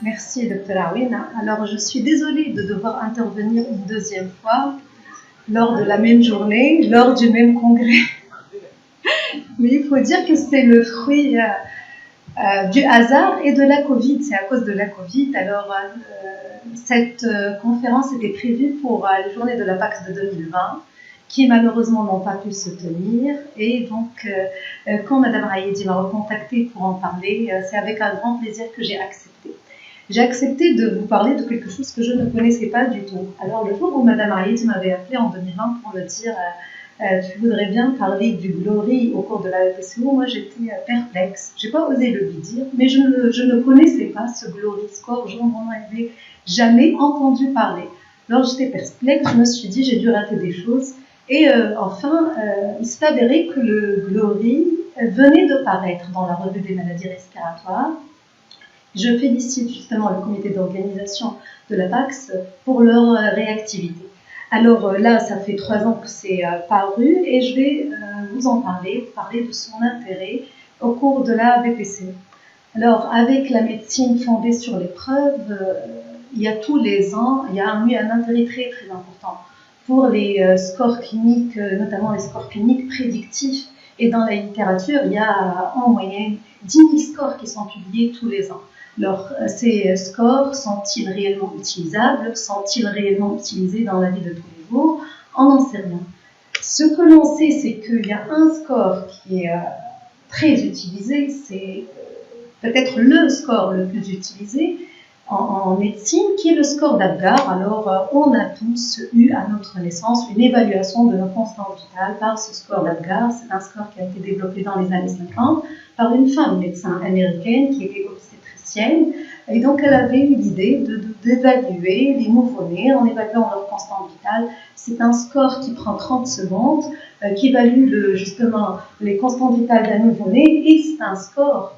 Merci, Dr Awina. Alors, je suis désolée de devoir intervenir une deuxième fois lors de la même journée, lors du même congrès. Mais il faut dire que c'est le fruit du hasard et de la Covid. C'est à cause de la Covid. Alors, cette conférence était prévue pour les journées de la PAX de 2020, qui malheureusement n'ont pas pu se tenir. Et donc, quand Madame Raïdi m'a recontactée pour en parler, c'est avec un grand plaisir que j'ai accepté. J'ai accepté de vous parler de quelque chose que je ne connaissais pas du tout. Alors, le jour où Madame Raïdi m'avait appelé en 2020 pour me dire tu voudrais bien parler du Glory au cours de la PCO, moi j'étais perplexe. Je n'ai pas osé le lui dire, mais je ne connaissais pas ce Glory Score, je n'en avais jamais entendu parler. Alors j'étais perplexe, je me suis dit j'ai dû rater des choses. Et enfin, il s'est avéré que le Glory venait de paraître dans la revue des maladies respiratoires. Je félicite justement le comité d'organisation de la PAX pour leur réactivité. Alors là, ça fait 3 ans que c'est paru et je vais vous en parler de son intérêt au cours de la BPCO. Alors, avec la médecine fondée sur les preuves, il y a tous les ans, il y a eu un intérêt très très important pour les scores cliniques, notamment les scores cliniques prédictifs. Et dans la littérature, il y a en moyenne 10 000 scores qui sont publiés tous les ans. Alors, ces scores sont-ils réellement utilisables? Sont-ils réellement utilisés dans la vie de tous les jours? On n'en sait rien. Ce que l'on sait, c'est qu'il y a un score qui est très utilisé, c'est peut-être le score le plus utilisé en médecine, qui est le score d'Apgar. Alors, on a tous eu à notre naissance une évaluation de nos constantes vitales par ce score d'Apgar. C'est un score qui a été développé dans les années 50 par une femme médecin américaine qui était obstétricienne. Et donc, elle avait eu l'idée d'évaluer les nouveau-nés en évaluant leur constante vitale. C'est un score qui prend 30 secondes, qui évalue justement les constantes vitales d'un nouveau-né, et c'est un score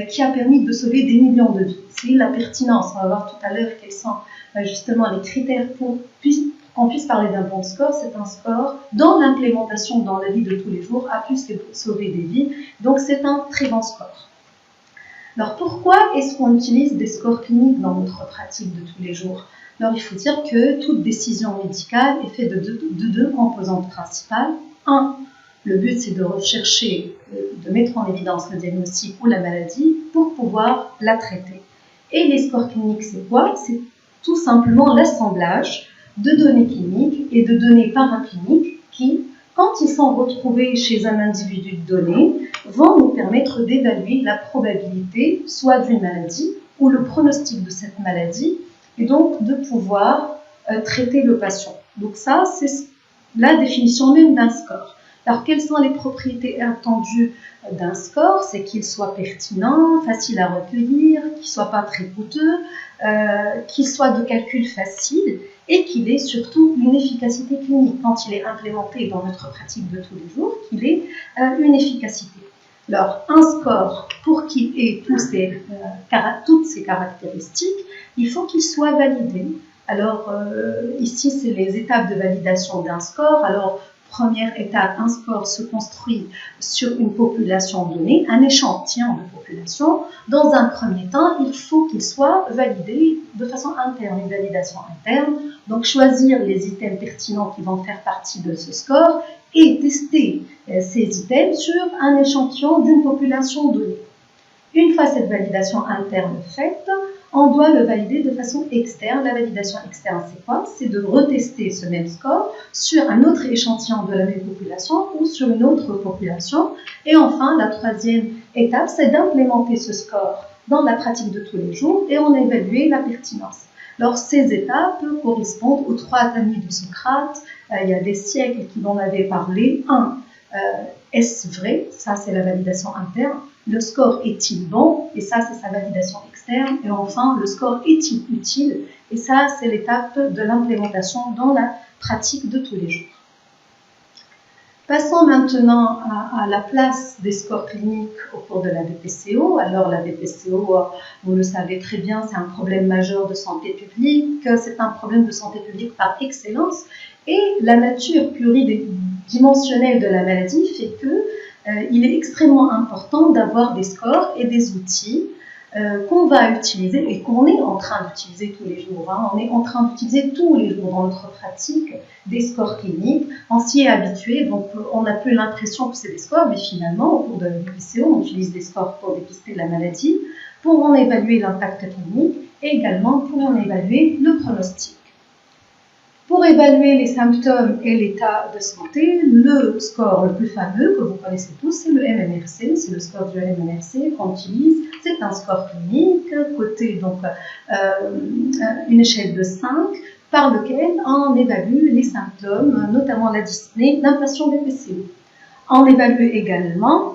qui a permis de sauver des millions de vies. C'est la pertinence. On va voir tout à l'heure quels sont justement les critères pour qu'on puisse parler d'un bon score. C'est un score dont l'implémentation dans la vie de tous les jours a pu sauver des vies. Donc c'est un très bon score. Alors pourquoi est-ce qu'on utilise des scores cliniques dans notre pratique de tous les jours? Alors il faut dire que toute décision médicale est faite de deux composantes principales. Un, le but c'est de rechercher, de mettre en évidence le diagnostic ou la maladie pour pouvoir la traiter. Et les scores cliniques, c'est quoi? C'est tout simplement l'assemblage de données cliniques et de données paracliniques qui, quand ils sont retrouvés chez un individu donné, vont nous permettre d'évaluer la probabilité soit d'une maladie ou le pronostic de cette maladie, et donc de pouvoir traiter le patient. Donc ça, c'est la définition même d'un score. Alors, quelles sont les propriétés attendues d'un score? C'est qu'il soit pertinent, facile à recueillir, qu'il ne soit pas très coûteux, qu'il soit de calcul facile et qu'il ait surtout une efficacité clinique. Quand il est implémenté dans notre pratique de tous les jours, qu'il ait une efficacité. Alors, un score, pour qu'il ait toutes ces caractéristiques, il faut qu'il soit validé. Alors, ici, c'est les étapes de validation d'un score. Alors, première étape, un score se construit sur une population donnée, un échantillon de population. Dans un premier temps, il faut qu'il soit validé de façon interne, une validation interne. Donc, choisir les items pertinents qui vont faire partie de ce score et tester ces items sur un échantillon d'une population donnée. Une fois cette validation interne faite, on doit le valider de façon externe. La validation externe, c'est quoi? C'est de retester ce même score sur un autre échantillon de la même population ou sur une autre population. Et enfin, la troisième étape, c'est d'implémenter ce score dans la pratique de tous les jours et en évaluer la pertinence. Alors, ces étapes correspondent aux 3 amis de Socrate. Il y a des siècles qui en avaient parlé. 1. Est-ce vrai? Ça, c'est la validation interne. Le score est-il bon? Et ça, c'est sa validation externe. Et enfin, le score est-il utile? Et ça, c'est l'étape de l'implémentation dans la pratique de tous les jours. Passons maintenant à la place des scores cliniques au cours de la BPCO. Alors, la BPCO, vous le savez très bien, c'est un problème majeur de santé publique. C'est un problème de santé publique par excellence. Et la nature pluridimensionnelle de la maladie fait que il est extrêmement important d'avoir des scores et des outils qu'on va utiliser et qu'on est en train d'utiliser tous les jours. On est en train d'utiliser tous les jours dans notre pratique des scores cliniques. On s'y est habitué, donc on n'a plus l'impression que c'est des scores, mais finalement, au cours de la BPCO, on utilise des scores pour dépister la maladie, pour en évaluer l'impact clinique et également pour en évaluer le pronostic. Pour évaluer les symptômes et l'état de santé, le score le plus fameux que vous connaissez tous, c'est le MMRC, c'est le score du MMRC qu'on utilise. C'est un score clinique, coté donc une échelle de 5, par lequel on évalue les symptômes, notamment la dyspnée d'un patient BPCO. On évalue également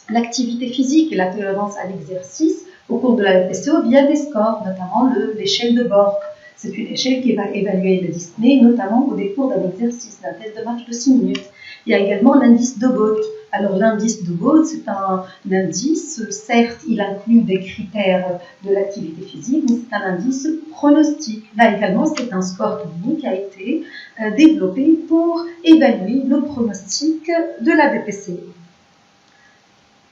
l'activité physique et la tolérance à l'exercice au cours de la BPCO via des scores, notamment l'échelle de Borg. C'est une échelle qui va évaluer la dyspnée, notamment au décours d'un exercice, d'un test de marche de 6 minutes. Il y a également l'indice de Bode. Alors l'indice de Bode, c'est un indice, certes, il inclut des critères de l'activité physique, mais c'est un indice pronostic. Là également, c'est un score clinique qui a été développé pour évaluer le pronostic de la BPCO.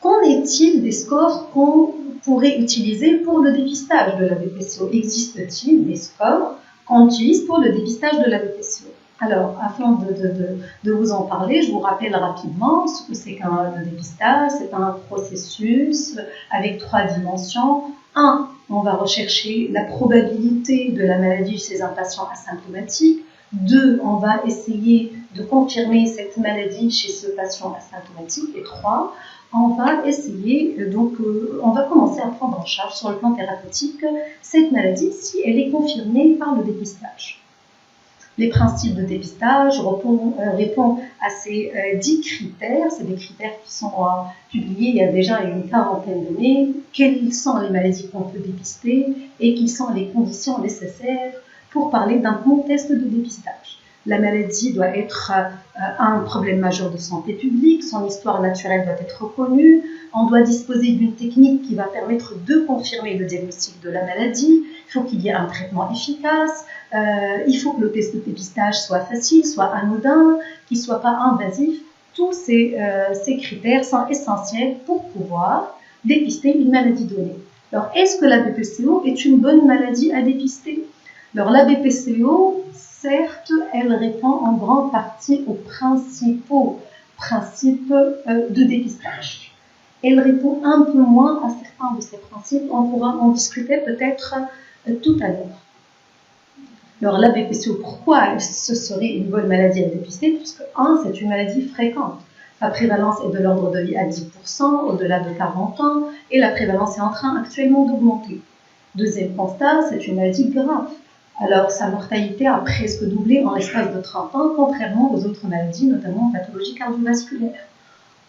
Qu'en est-il des scores qu'on pourrait utiliser pour le dépistage de la BPCO? Existe-t-il des scores qu'on utilise pour le dépistage de la BPCO? Alors, afin de vous en parler, je vous rappelle rapidement ce que c'est qu'un dépistage. C'est un processus avec 3 dimensions. 1, on va rechercher la probabilité de la maladie chez un patient asymptomatique. 2, on va essayer de confirmer cette maladie chez ce patient asymptomatique. Et 3, on va essayer, on va commencer à prendre en charge sur le plan thérapeutique cette maladie si elle est confirmée par le dépistage. Les principes de dépistage répondent à ces 10 critères. C'est des critères qui sont publiés il y a déjà une quarantaine d'années. Quelles sont les maladies qu'on peut dépister et quelles sont les conditions nécessaires pour parler d'un bon test de dépistage. La maladie doit être un problème majeur de santé publique, son histoire naturelle doit être reconnue, on doit disposer d'une technique qui va permettre de confirmer le diagnostic de la maladie, il faut qu'il y ait un traitement efficace, il faut que le test de dépistage soit facile, soit anodin, qu'il ne soit pas invasif. Tous ces critères sont essentiels pour pouvoir dépister une maladie donnée. Alors, est-ce que la BPCO est une bonne maladie à dépister? Alors, la BPCO, certes, elle répond en grande partie aux principaux principes de dépistage. Elle répond un peu moins à certains de ces principes. On pourra en discuter peut-être tout à l'heure. Alors, la BPCO, pourquoi ce serait une bonne maladie à dépister? Puisque, 1, c'est une maladie fréquente. Sa prévalence est de l'ordre de 10%, au-delà de 40 ans, et la prévalence est en train actuellement d'augmenter. Deuxième constat, c'est une maladie grave. Alors, sa mortalité a presque doublé en l'espace de 30 ans, contrairement aux autres maladies, notamment pathologies cardiovasculaires.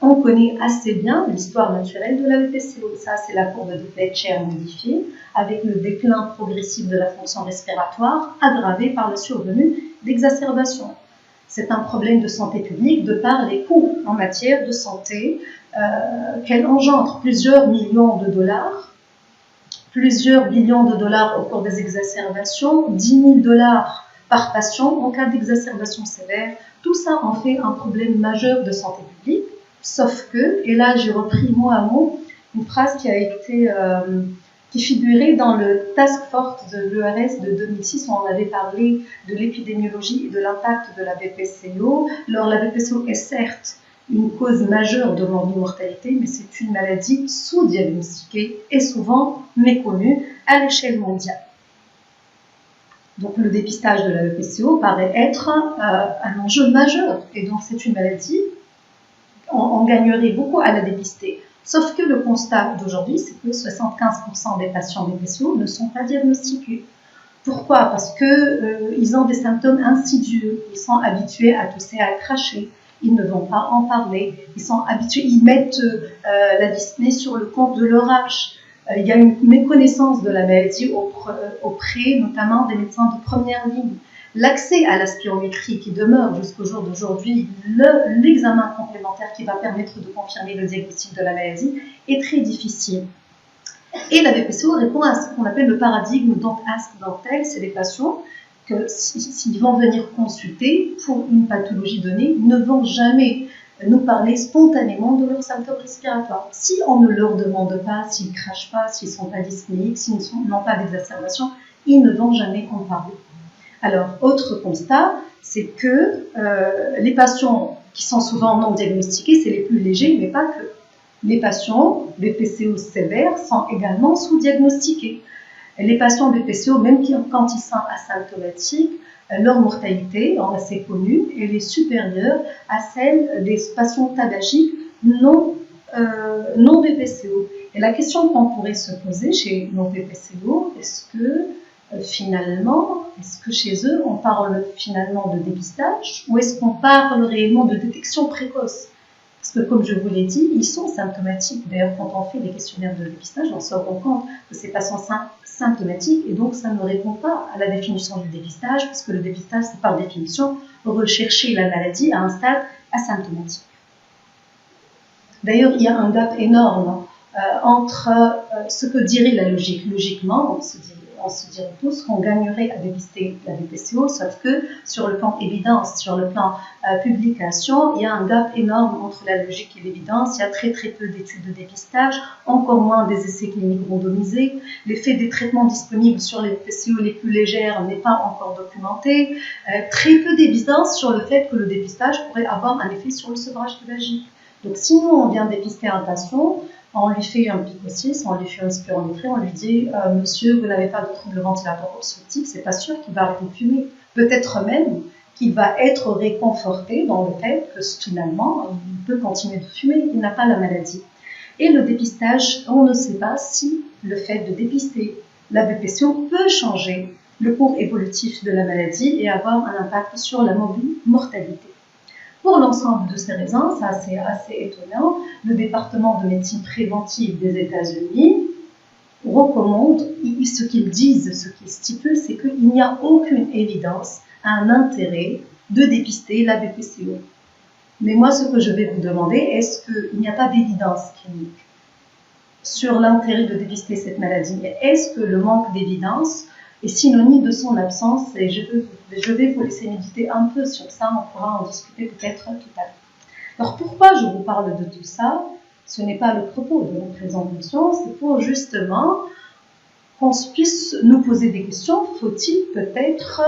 On connaît assez bien l'histoire naturelle de la BPCO. Ça, c'est la courbe de Fletcher modifiée, avec le déclin progressif de la fonction respiratoire, aggravé par la survenue d'exacerbations. C'est un problème de santé publique de par les coûts en matière de santé qu'elle engendre, plusieurs millions de dollars, plusieurs billions de dollars au cours des exacerbations, 10 000 dollars par patient en cas d'exacerbation sévère. Tout ça en fait un problème majeur de santé publique, sauf que, et là j'ai repris mot à mot une phrase qui figurait dans le task force de l'ERS de 2006 où on avait parlé de l'épidémiologie et de l'impact de la BPCO. Alors la BPCO est certes une cause majeure de mortalité, mais c'est une maladie sous-diagnostiquée et souvent méconnue à l'échelle mondiale. Donc le dépistage de la BPCO paraît être un enjeu majeur, et donc c'est une maladie, on gagnerait beaucoup à la dépister. Sauf que le constat d'aujourd'hui, c'est que 75% des patients BPCO ne sont pas diagnostiqués. Pourquoi? Parce qu'ils ont des symptômes insidieux, ils sont habitués à tousser, à cracher. Ils ne vont pas en parler, ils sont habitués, ils mettent la dyspnée sur le compte de leur âge. Il y a une méconnaissance de la maladie auprès notamment des médecins de première ligne. L'accès à la spirométrie qui demeure jusqu'au jour d'aujourd'hui, l'examen complémentaire qui va permettre de confirmer le diagnostic de la maladie est très difficile. Et la BPCO répond à ce qu'on appelle le paradigme Don't Ask, Don't Tell. C'est des patients que s'ils vont venir consulter pour une pathologie donnée, ne vont jamais nous parler spontanément de leurs symptômes respiratoires. Si on ne leur demande pas, s'ils ne crachent pas, s'ils ne sont pas dyspnéiques, s'ils n'ont pas d'exacerbation, ils ne vont jamais en parler. Alors, autre constat, c'est que les patients qui sont souvent non diagnostiqués, c'est les plus légers, mais pas que. Les patients BPCO sévères sont également sous-diagnostiqués. Les patients BPCO, même quand ils sont asymptomatiques, leur mortalité, on assez connue, elle est supérieure à celle des patients tabagiques non BPCO. Et la question qu'on pourrait se poser chez nos BPCO, est-ce que finalement, est-ce que chez eux, on parle finalement de dépistage ou est-ce qu'on parle réellement de détection précoce? Parce que, comme je vous l'ai dit, ils sont symptomatiques. D'ailleurs, quand on fait des questionnaires de dépistage, on se rend compte que ces patients sont symptomatiques et donc ça ne répond pas à la définition du dépistage, puisque le dépistage, c'est par définition rechercher la maladie à un stade asymptomatique. D'ailleurs, il y a un gap énorme entre ce que dirait la logique. Logiquement, on se dirait tous qu'on gagnerait à dépister la BPCO, sauf que sur le plan évidence, sur le plan publication, il y a un gap énorme entre la logique et l'évidence. Il y a très peu d'études de dépistage, encore moins des essais cliniques randomisés. L'effet des traitements disponibles sur les BPCO les plus légères n'est pas encore documenté. Très peu d'évidence sur le fait que le dépistage pourrait avoir un effet sur le sevrage tabagique. Donc si nous, on vient dépister un patient, on lui fait un picosis, on lui fait une spirométrie, on lui dit « Monsieur, vous n'avez pas de trouble ventilatoire obstructif », c'est pas sûr qu'il va arrêter de fumer. Peut-être même qu'il va être réconforté dans le fait que finalement, il peut continuer de fumer, il n'a pas la maladie. Et le dépistage, on ne sait pas si le fait de dépister la BPCO peut changer le cours évolutif de la maladie et avoir un impact sur la mortalité. Pour l'ensemble de ces raisons, c'est assez étonnant, le département de médecine préventive des États-Unis recommande, ce qu'ils disent, ce qu'ils stipulent, c'est qu'il n'y a aucune évidence à un intérêt de dépister la BPCO. Mais moi, ce que je vais vous demander, est-ce qu'il n'y a pas d'évidence clinique sur l'intérêt de dépister cette maladie? Est-ce que le manque d'évidence est synonyme de son absence? Et je vais vous laisser méditer un peu sur ça, on pourra en discuter peut-être tout à l'heure. Alors pourquoi je vous parle de tout ça? Ce n'est pas le propos de notre présentation, c'est pour justement qu'on puisse nous poser des questions. Faut-il peut-être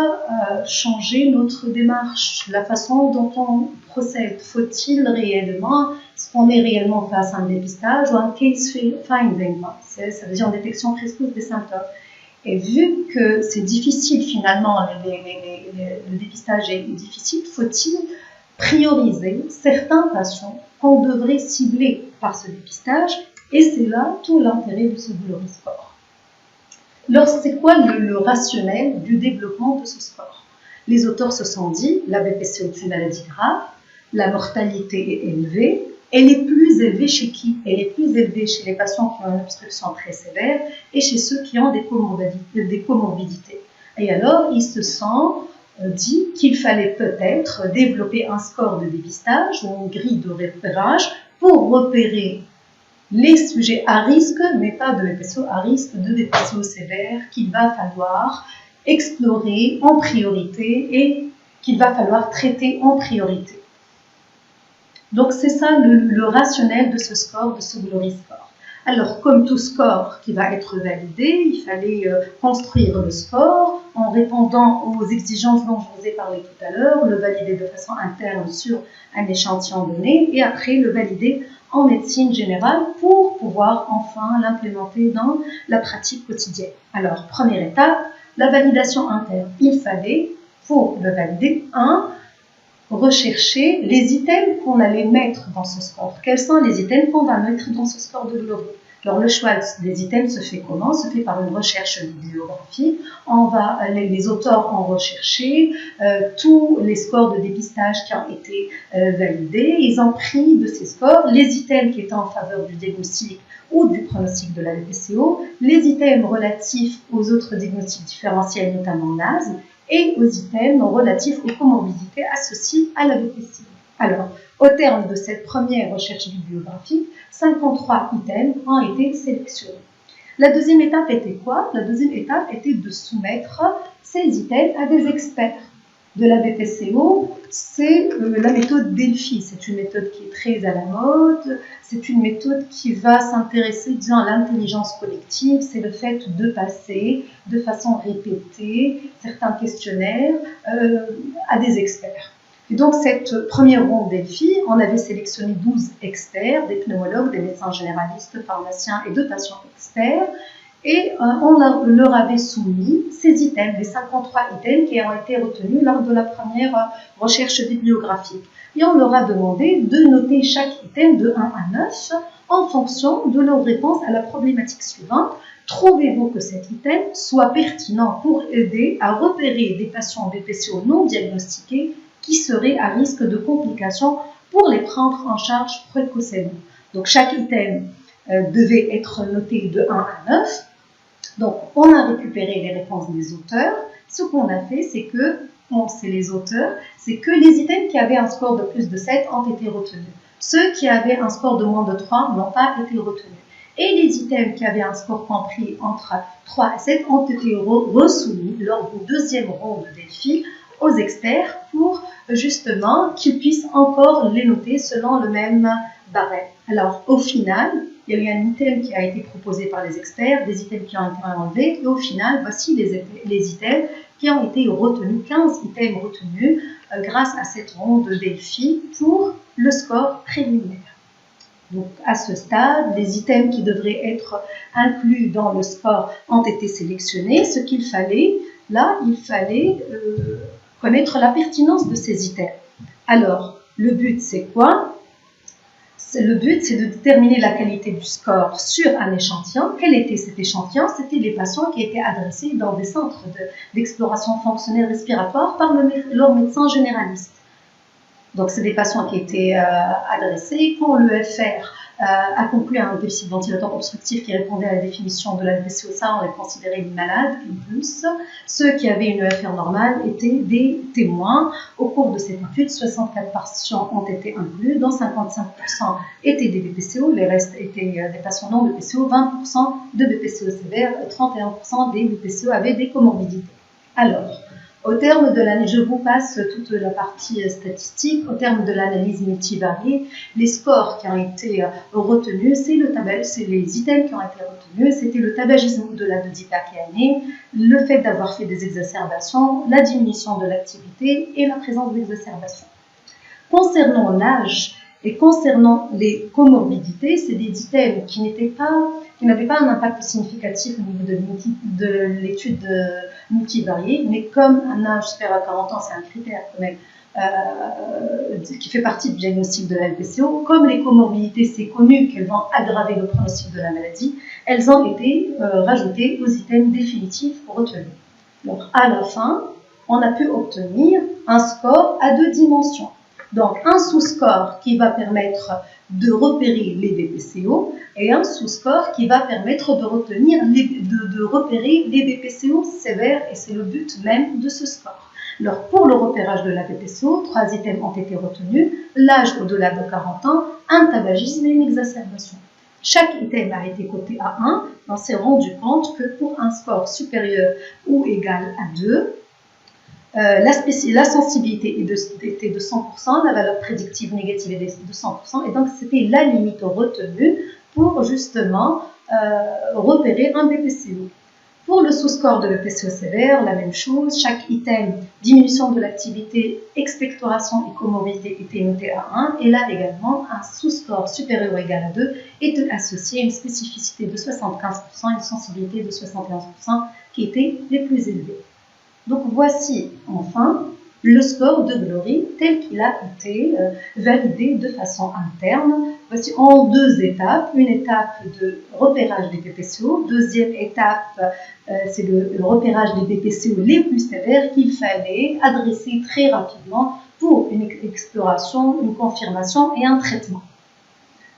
changer notre démarche, la façon dont on procède? Faut-il réellement, est-ce qu'on est réellement face à un dépistage ou un case finding? Ça veut dire en détection précoce des symptômes. Et vu que c'est difficile finalement, le dépistage est difficile, faut-il prioriser certains patients qu'on devrait cibler par ce dépistage? Et c'est là tout l'intérêt de ce GLORY score. Alors, c'est quoi le rationnel du développement de ce score? Les auteurs se sont dit, la BPCO est une maladie grave, la mortalité est élevée. Elle est plus élevée chez qui? Elle est plus élevée chez les patients qui ont une obstruction très sévère et chez ceux qui ont des comorbidités. Et alors, ils se sont dit qu'il fallait peut-être développer un score de dépistage ou une grille de repérage pour repérer les sujets à risque, mais pas de BPCO à risque, de BPCO sévère qu'il va falloir explorer en priorité et qu'il va falloir traiter en priorité. Donc c'est ça le rationnel de ce score, de ce GLORY score. Alors comme tout score qui va être validé, il fallait construire le score en répondant aux exigences dont je vous ai parlé tout à l'heure, le valider de façon interne sur un échantillon donné et après le valider en médecine générale pour pouvoir enfin l'implémenter dans la pratique quotidienne. Alors première étape, la validation interne. Il fallait, pour le valider, rechercher les items qu'on allait mettre dans ce score. Quels sont les items qu'on va mettre dans ce score de GLORY? Alors le choix des items se fait comment? Se fait par une recherche bibliographique. Les auteurs ont recherché tous les scores de dépistage qui ont été validés. Ils ont pris de ces scores les items qui étaient en faveur du diagnostic ou du pronostic de la BPCO, les items relatifs aux autres diagnostics différentiels, notamment NAS, et aux items relatifs aux comorbidités associées à la BPCO. Alors, au terme de cette première recherche bibliographique, 53 items ont été sélectionnés. La deuxième étape était quoi? La deuxième étape était de soumettre ces items à des experts. de la BPCO, c'est la méthode Delphi. C'est une méthode qui est très à la mode, c'est une méthode qui va s'intéresser, disons, à l'intelligence collective. C'est le fait de passer de façon répétée certains questionnaires à des experts. Et donc, cette première ronde Delphi, on avait sélectionné 12 experts, des pneumologues, des médecins généralistes, pharmaciens et 2 patients experts. Et on leur avait soumis ces items, les 53 items qui ont été retenus lors de la première recherche bibliographique. Et on leur a demandé de noter chaque item de 1 à 9 en fonction de leur réponse à la problématique suivante. Trouvez-vous que cet item soit pertinent pour aider à repérer des patients BPCO non diagnostiqués qui seraient à risque de complications pour les prendre en charge précocement. Donc chaque item devait être noté de 1 à 9. Donc, on a récupéré les réponses des auteurs. Ce qu'on a fait, c'est que, c'est les auteurs, c'est que les items qui avaient un score de plus de 7 ont été retenus. Ceux qui avaient un score de moins de 3 n'ont pas été retenus. Et les items qui avaient un score compris entre 3 et 7 ont été resoumis lors d'une deuxième ronde de défi aux experts pour justement qu'ils puissent encore les noter selon le même barème. Alors, au final, il y a eu un item qui a été proposé par les experts, des items qui ont été enlevés, et au final, voici les items qui ont été retenus, 15 items retenus grâce à cette ronde de défi pour le score préliminaire. Donc, à ce stade, les items qui devraient être inclus dans le score ont été sélectionnés. Ce qu'il fallait, là, il fallait connaître la pertinence de ces items. Alors, le but, c'est quoi ? Le but, c'est de déterminer la qualité du score sur un échantillon. Quel était cet échantillon? C'était les patients qui étaient adressés dans des centres d'exploration fonctionnelle respiratoire par leur médecin généraliste. Donc, c'est des patients qui étaient adressés quand l'EFR a conclu un déficit ventilateur obstructif qui répondait à la définition de la BPCO. Ça, on les considérait des malades, en plus. Ceux qui avaient une EFR normale étaient des témoins. Au cours de cette étude, 64 patients ont été inclus, dont 55% étaient des BPCO, les restes étaient des patients non BPCO, 20% de BPCO sévères, 31% des BPCO avaient des comorbidités. Alors, au terme de l'année, je vous passe toute la partie statistique. Au terme de l'analyse multivariée, les scores qui ont été retenus, c'est les items qui ont été retenus, c'était le tabagisme au-delà de 10 paquets, le fait d'avoir fait des exacerbations, la diminution de l'activité et la présence d'exacerbations. Concernant l'âge et concernant les comorbidités, c'est des items qui n'avaient pas un impact significatif au niveau de l'étude multivariée, mais comme un âge supérieur à 40 ans, c'est un critère quand même qui fait partie du diagnostic de la BPCO, comme les comorbidités, c'est connu qu'elles vont aggraver le pronostic de la maladie, elles ont été rajoutées aux items définitifs retenus. Donc à la fin, on a pu obtenir un score à 2 dimensions. Donc un sous-score qui va permettre de repérer les BPCO et un sous-score qui va permettre de repérer les BPCO sévères, et c'est le but même de ce score. Alors pour le repérage de la BPCO, 3 items ont été retenus: l'âge au-delà de 40 ans, un tabagisme et une exacerbation. Chaque item a été coté à 1, on s'est rendu compte que pour un score supérieur ou égal à 2, la sensibilité était de 100%, la valeur prédictive négative était de 100%, et donc c'était la limite retenue pour justement repérer un BPCO. Pour le sous-score de BPCO sévère, la même chose, chaque item, diminution de l'activité, expectoration et comorbidité était noté à 1, et là également, un sous-score supérieur ou égal à 2 était associé à une spécificité de 75% et une sensibilité de 71% qui étaient les plus élevées. Donc voici enfin le score de Glory tel qu'il a été validé de façon interne. Voici en 2 étapes. Une étape de repérage des BPCO. Deuxième étape, c'est le repérage des BPCO les plus sévères qu'il fallait adresser très rapidement pour une exploration, une confirmation et un traitement.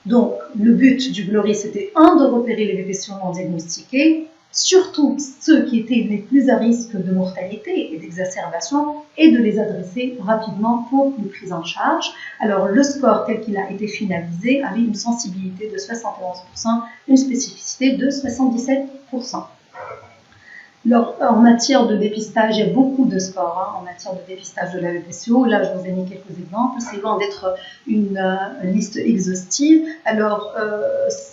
Donc le but du Glory, c'était de repérer les BPCO non diagnostiqués, surtout ceux qui étaient les plus à risque de mortalité et d'exacerbation, et de les adresser rapidement pour une prise en charge. Alors le score tel qu'il a été finalisé avait une sensibilité de 71%, une spécificité de 77%. En matière de dépistage, il y a beaucoup de scores en matière de dépistage de la BPCO. Là, je vous ai mis quelques exemples. C'est loin d'être une liste exhaustive. Alors,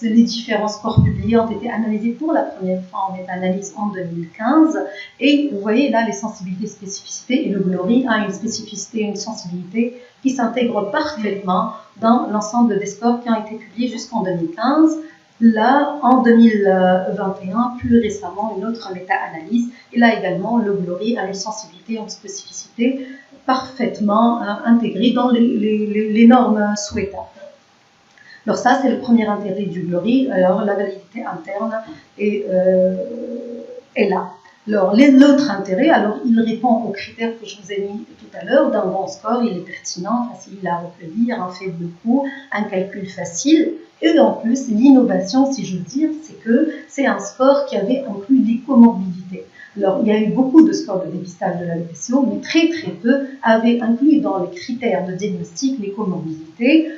les différents scores publiés ont été analysés pour la première fois en méta-analyse en 2015. Et vous voyez là les sensibilités, spécificités. Et le GLORI a une spécificité et une sensibilité qui s'intègrent parfaitement dans l'ensemble des scores qui ont été publiés jusqu'en 2015. Là, en 2021, plus récemment, une autre méta-analyse. Et là également, le GLORI a une sensibilité et une spécificité parfaitement intégrées dans les normes souhaitables. Alors ça, c'est le premier intérêt du GLORI. Alors la validité interne est là. Alors l'autre intérêt, alors il répond aux critères que je vous ai mis tout à l'heure d'un bon score. Il est pertinent, facile à recueillir, un faible coût, un calcul facile. Et en plus, l'innovation, si je veux dire, c'est que c'est un score qui avait inclus des comorbidités. Alors, il y a eu beaucoup de scores de dépistage de la BPCO, mais très peu avaient inclus dans les critères de diagnostic les comorbidités.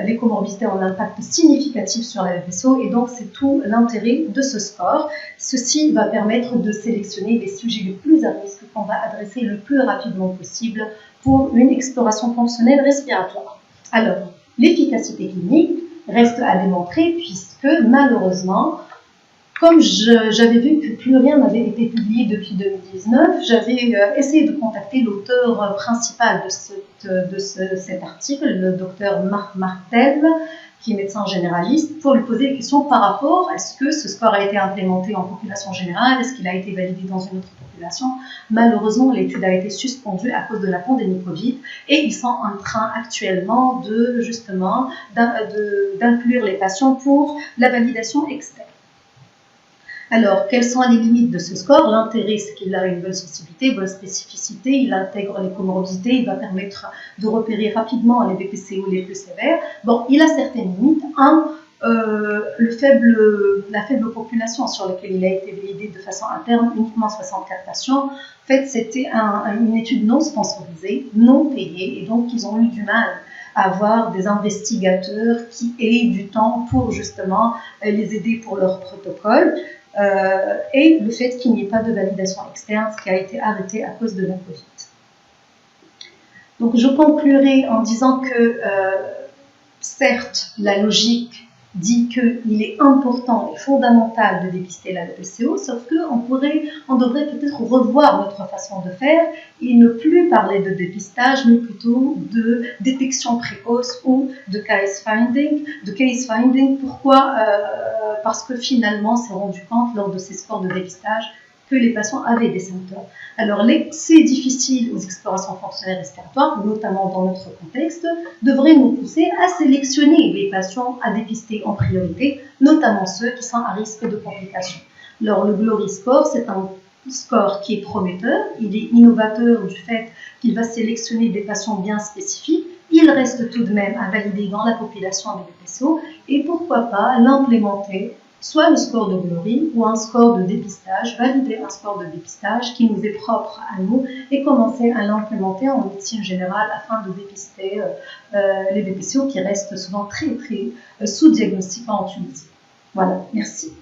Les comorbidités ont un impact significatif sur la BPCO et donc c'est tout l'intérêt de ce score. Ceci va permettre de sélectionner les sujets les plus à risque qu'on va adresser le plus rapidement possible pour une exploration fonctionnelle respiratoire. Alors, l'efficacité clinique reste à démontrer puisque malheureusement, comme j'avais vu que plus rien n'avait été publié depuis 2019, j'avais essayé de contacter l'auteur principal de cet article, le docteur Marc Martel, qui est médecin généraliste, pour lui poser des questions par rapport à est-ce que ce score a été implémenté en population générale, est-ce qu'il a été validé dans une autre population. Malheureusement, l'étude a été suspendue à cause de la pandémie Covid et ils sont en train actuellement de justement d'inclure les patients pour la validation externe. Alors, quelles sont les limites de ce score? L'intérêt, c'est qu'il a une bonne sensibilité, bonne spécificité, il intègre les comorbidités, il va permettre de repérer rapidement les BPCO les plus sévères. Bon, il a certaines limites. La faible population sur laquelle il a été validé de façon interne, uniquement 64 patients. En fait, c'était une étude non sponsorisée, non payée, et donc ils ont eu du mal à avoir des investigateurs qui aient du temps pour justement les aider pour leur protocole. Et le fait qu'il n'y ait pas de validation externe, ce qui a été arrêté à cause de la Covid. Donc je conclurai en disant que certes, la logique dit qu'il est important et fondamental de dépister la BPCO, sauf qu'on devrait peut-être revoir notre façon de faire et ne plus parler de dépistage, mais plutôt de détection précoce ou de case finding. Pourquoi parce que finalement, on s'est rendu compte lors de ces scores de dépistage que les patients avaient des symptômes. Alors, c'est difficile aux explorations fonctionnelles respiratoires, notamment dans notre contexte, devrait nous pousser à sélectionner les patients à dépister en priorité, notamment ceux qui sont à risque de complications. Alors, le GLORI score, c'est un score qui est prometteur, il est innovateur du fait qu'il va sélectionner des patients bien spécifiques, il reste tout de même à valider dans la population avec des PSO, et pourquoi pas l'implémenter soit le score de GLORI ou un score de dépistage, valider un score de dépistage qui nous est propre à nous et commencer à l'implémenter en médecine générale afin de dépister les BPCO qui restent souvent très sous-diagnostiqués en Tunisie. Voilà, merci.